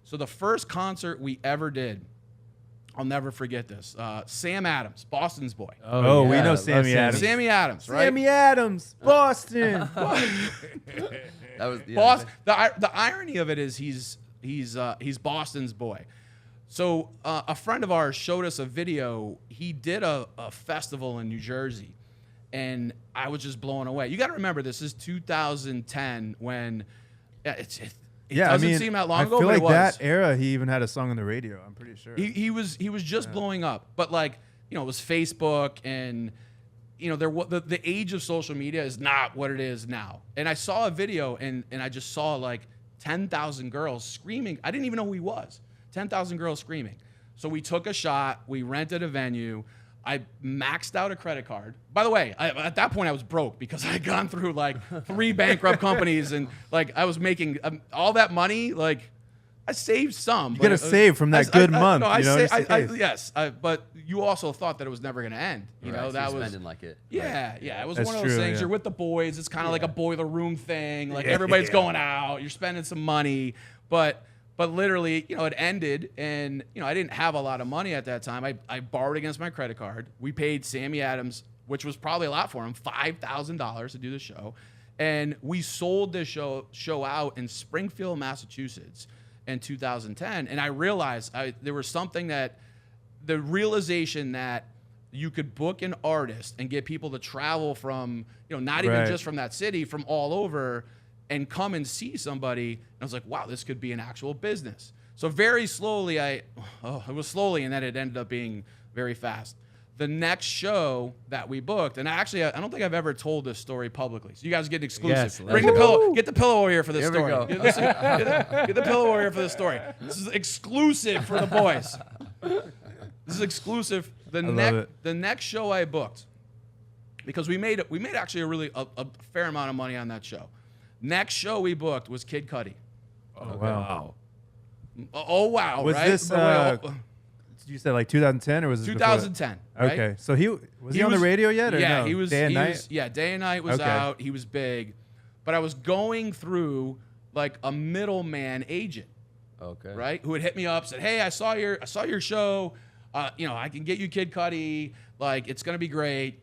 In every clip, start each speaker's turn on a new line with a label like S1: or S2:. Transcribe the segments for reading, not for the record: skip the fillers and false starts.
S1: So the first concert we ever did, I'll never forget this. Sam Adams, Boston's boy.
S2: Oh, we know Sammy Adams.
S1: Sammy Adams, right?
S2: Sammy Adams, Boston.
S3: That was
S1: The irony of it is he's Boston's boy. So a friend of ours showed us a video. He did a festival in New Jersey, and I was just blown away. You got to remember, this is 2010 when it doesn't seem that long ago.
S2: I feel
S1: but
S2: like
S1: it was.
S2: that era, he even had a song on the radio. I'm pretty sure.
S1: He was just blowing up, but like, you know, it was Facebook, and you know, the age of social media is not what it is now. And I saw a video, and I just saw like 10,000 girls screaming. I didn't even know who he was. 10,000 girls screaming. So we took a shot. We rented a venue. I maxed out a credit card. By the way, at that point I was broke because I had gone through like 3 bankrupt companies, and like I was making all that money. Like I saved some.
S2: You got to save from that good month.
S1: Yes, but you also thought that it was never going to end. You know, that was
S3: spending like it.
S1: Yeah, yeah. It was
S2: That's
S1: one of those
S2: true,
S1: things.
S2: yeah.
S1: You're with the boys. It's kind of like a boiler room thing. Like everybody's going out. You're spending some money, but literally, you know, it ended, and you know, I didn't have a lot of money at that time. I borrowed against my credit card. We paid Sammy Adams, which was probably a lot for him, $5,000 to do the show, and we sold this show out in Springfield, Massachusetts, in 2010. And I realized there was something that the realization that you could book an artist and get people to travel from, you know, not even just from that city, from all over, and come and see somebody. And I was like, wow, this could be an actual business. So very slowly, it was slowly, and then it ended up being very fast. The next show that we booked, and I don't think I've ever told this story publicly. So you guys get exclusive.
S3: Yes,
S1: Bring the pillow. Get the pillow over here for this
S3: Here we
S1: story.
S3: go.
S1: Get the pillow over here for this story. This is exclusive for the boys. This is exclusive. The next show I booked, because we made actually a fair amount of money on that show. Next show we booked was Kid Cudi.
S2: Oh, wow.
S1: Oh, wow,
S2: Was
S1: right?
S2: this, you said like 2010, or was it
S1: 2010, right?
S2: Okay, so he on the radio yet, or
S1: yeah,
S2: no?
S1: he was.
S2: Day and Night?
S1: Day and Night was out. He was big, but I was going through like a middleman agent, right? Who would hit me up, said, "Hey, I saw your show. You know, I can get you Kid Cudi. Like, it's gonna be great."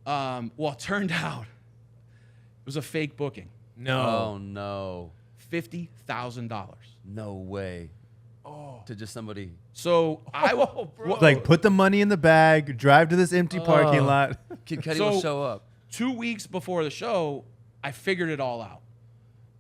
S1: Well, it turned out it was a fake booking.
S3: No. Oh no.
S1: $50,000.
S3: No way. Oh. To just somebody.
S1: So
S2: like, put the money in the bag, drive to this empty parking lot.
S3: Kid Cudi will show up. 2
S1: weeks before the show, I figured it all out.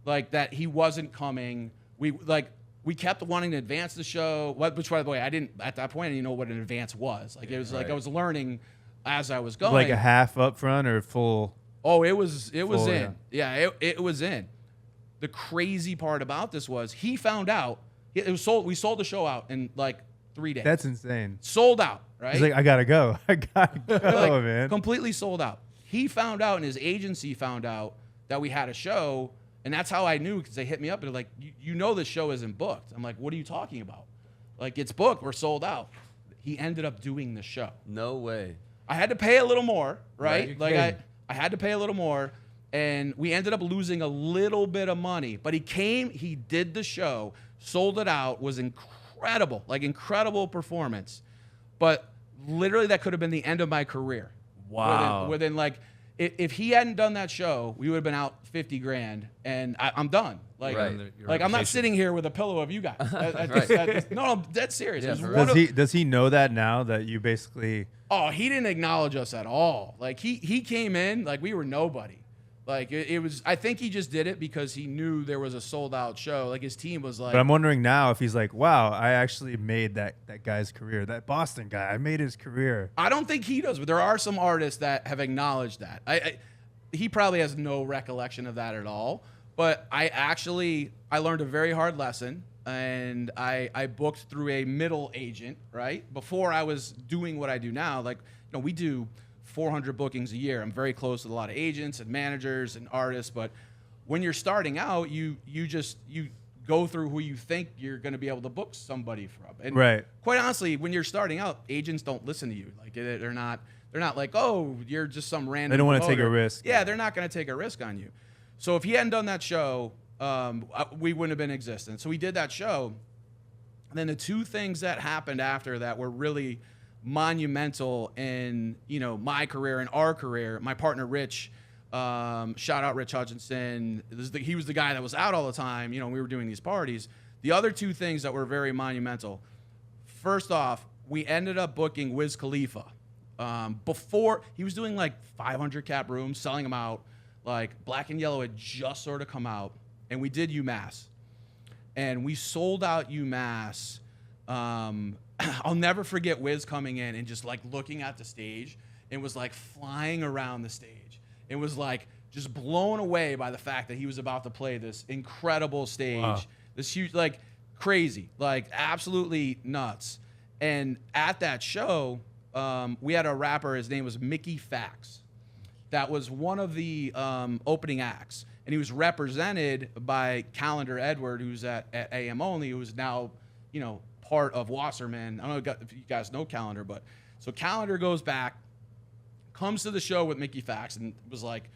S1: Like, that he wasn't coming. We kept wanting to advance the show, which, by the way, at that point I didn't know what an advance was. Like, it was like I was learning as I was going.
S2: Like a half up front or full?
S1: Oh, it was in. Yeah, it was in. The crazy part about this was he found out. It was sold. We sold the show out in like 3 days.
S2: That's insane.
S1: Sold out, right?
S2: He's like, I gotta go. I gotta go, man.
S1: Completely sold out. He found out, and his agency found out that we had a show, and that's how I knew, because they hit me up and they're like, you know this show isn't booked. I'm like, what are you talking about? Like, it's booked. We're sold out. He ended up doing the show.
S3: No way.
S1: I had to pay a little more, right? Like I had to pay a little more, and we ended up losing a little bit of money. But he came, he did the show, sold it out, was incredible, like incredible performance. But literally that could have been the end of my career.
S3: Wow.
S1: Within like, if he hadn't done that show, we would have been out 50 grand, and I'm done. Like, like I'm not sitting here with a pillow of you guys. No, I'm dead serious.
S3: Yeah,
S2: does he know that now that you basically?
S1: Oh, he didn't acknowledge us at all. Like he came in like we were nobody. Like it was. I think he just did it because he knew there was a sold out show. Like his team was like.
S2: But I'm wondering now if he's like, wow, I actually made that guy's career. That Boston guy, I made his career.
S1: I don't think he does, but there are some artists that have acknowledged that. He probably has no recollection of that at all. But I learned a very hard lesson, and I booked through a middle agent, right? Before I was doing what I do now, like, you know, we do 400 bookings a year. I'm very close with a lot of agents and managers and artists, but when you're starting out, you go through who you think you're going to be able to book somebody from. And quite honestly, when you're starting out, agents don't listen to you. Like they're not like, oh, you're just some random.
S2: They don't want to take a risk.
S1: Yeah, they're not going to take a risk on you. So if he hadn't done that show, we wouldn't have been in existence. So we did that show, And then the two things that happened after that were really monumental in, you know, my career and our career. My partner, Rich, shout out Rich Hutchinson. He was the guy that was out all the time. You know, we were doing these parties. The other two things that were very monumental. First off, we ended up booking Wiz Khalifa. Before, he was doing like 500 cap rooms, selling them out. Like Black and Yellow had just sort of come out, and we did UMass. And we sold out UMass. I'll never forget Wiz coming in and just like looking at the stage and was like flying around the stage. It was like just blown away by the fact that he was about to play this incredible stage. Wow. This huge, like crazy, like absolutely nuts. And at that show, we had a rapper, his name was Mickey Fax. That was one of the opening acts. And he was represented by Calendar Edward, who's at AM Only, who's now, you know, part of Wasserman. I don't know if you guys know Calendar, but so Calendar goes back, comes to the show with Mickey Fax, and was like,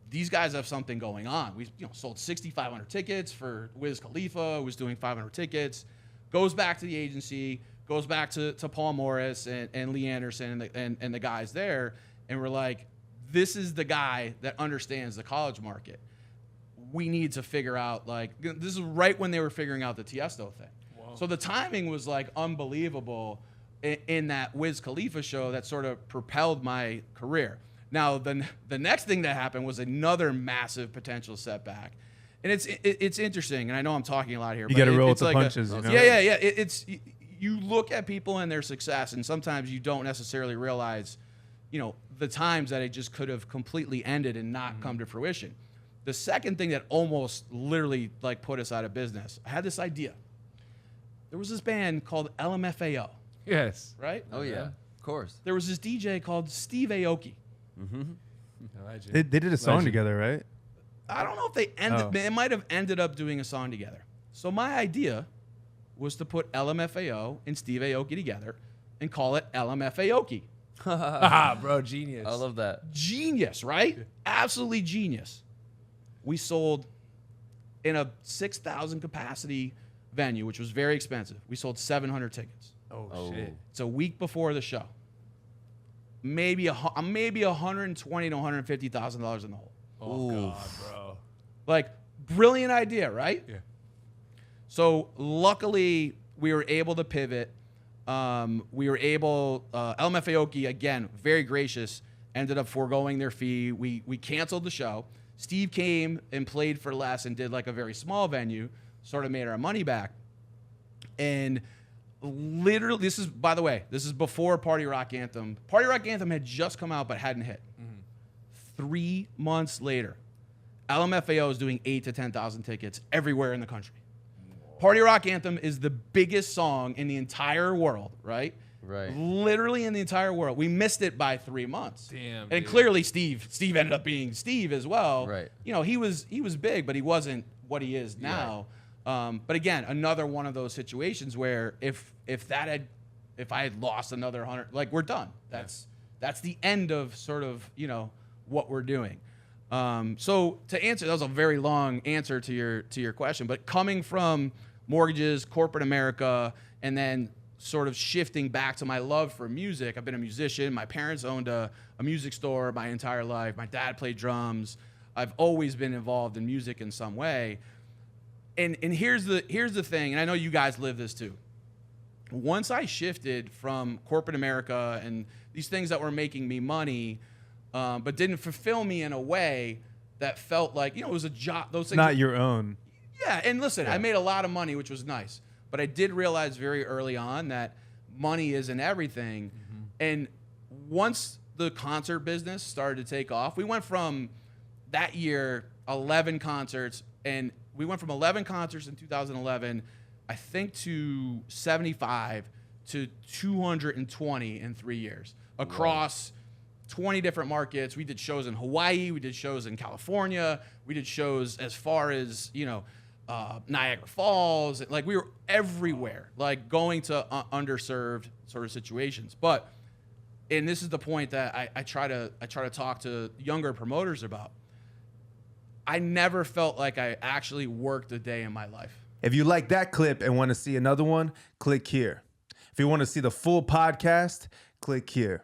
S1: these guys have something going on. We sold 6,500 tickets for Wiz Khalifa, who was doing 500 tickets, goes back to the agency, goes back to Paul Morris and Lee Anderson and the guys there, and we're like, this is the guy that understands the college market. We need to figure out, like, this is right when they were figuring out the Tiesto thing. Whoa. So the timing was like unbelievable in that Wiz Khalifa show that sort of propelled my career. Now, the next thing that happened was another massive potential setback. And it's interesting, and I know I'm talking a lot here.
S2: You got to roll with the
S1: like
S2: punches. You know?
S1: Yeah. You look at people and their success, and sometimes you don't necessarily realize, you know, the times that it just could have completely ended and not come to fruition. The second thing that almost literally like put us out of business, I had this idea. There was this band called LMFAO.
S4: Yes.
S1: Right?
S3: Oh, yeah. Of course.
S1: There was this DJ called Steve Aoki.
S3: Mm-hmm.
S2: They did a song together, right?
S1: I don't know if they ended. It might have ended up doing a song together. So my idea was to put LMFAO and Steve Aoki together and call it LMFAOki.
S4: Bro, genius.
S3: I love that.
S1: Genius, right? Absolutely genius. We sold in a 6,000 capacity venue, which was very expensive. We sold 700 tickets.
S4: Oh, shit.
S1: It's a week before the show. Maybe $120,000 to $150,000 in the hole.
S4: Oh, God, bro.
S1: Like, brilliant idea, right?
S4: Yeah.
S1: So luckily, we were able to pivot. LMFAOki, again, very gracious, ended up foregoing their fee. We canceled the show. Steve came and played for less and did like a very small venue, sort of made our money back. And literally, this is, by the way, this is before Party Rock Anthem. Party Rock Anthem had just come out but hadn't hit. 3 months later, LMFAO is doing 8,000 to 10,000 tickets everywhere in the country. Party Rock Anthem is the biggest song in the entire world, right?
S3: Right.
S1: Literally in the entire world. We missed it by 3 months.
S4: Damn.
S1: And
S4: dude.
S1: clearly Steve ended up being Steve as well.
S3: Right.
S1: You know, he was big, but he wasn't what he is now. Right. But again, another one of those situations where if I had lost another 100, like, we're done. That's the end of sort of, you know, what we're doing. So to answer, that was a very long answer to your question, but coming from mortgages, corporate America, and then sort of shifting back to my love for music. I've been a musician. My parents owned a music store my entire life. My dad played drums. I've always been involved in music in some way. And here's the thing, and I know you guys live this too. Once I shifted from corporate America and these things that were making me money, but didn't fulfill me in a way that felt like, you know, it was a job. Those things.
S2: Not your own.
S1: Yeah, and listen, I made a lot of money, which was nice. But I did realize very early on that money isn't everything. Mm-hmm. And once the concert business started to take off, we went from that year 11 concerts, and we went from 11 concerts in 2011, I think, to 75 to 220 in 3 years across 20 different markets. We did shows in Hawaii, we did shows in California, we did shows as far as, you know, Niagara Falls. Like, we were everywhere, like going to underserved sort of situations. But, and this is the point that I try to talk to younger promoters about. I never felt like I actually worked a day in my life.
S5: If you like that clip and want to see another one, click here. If you want to see the full podcast, click here.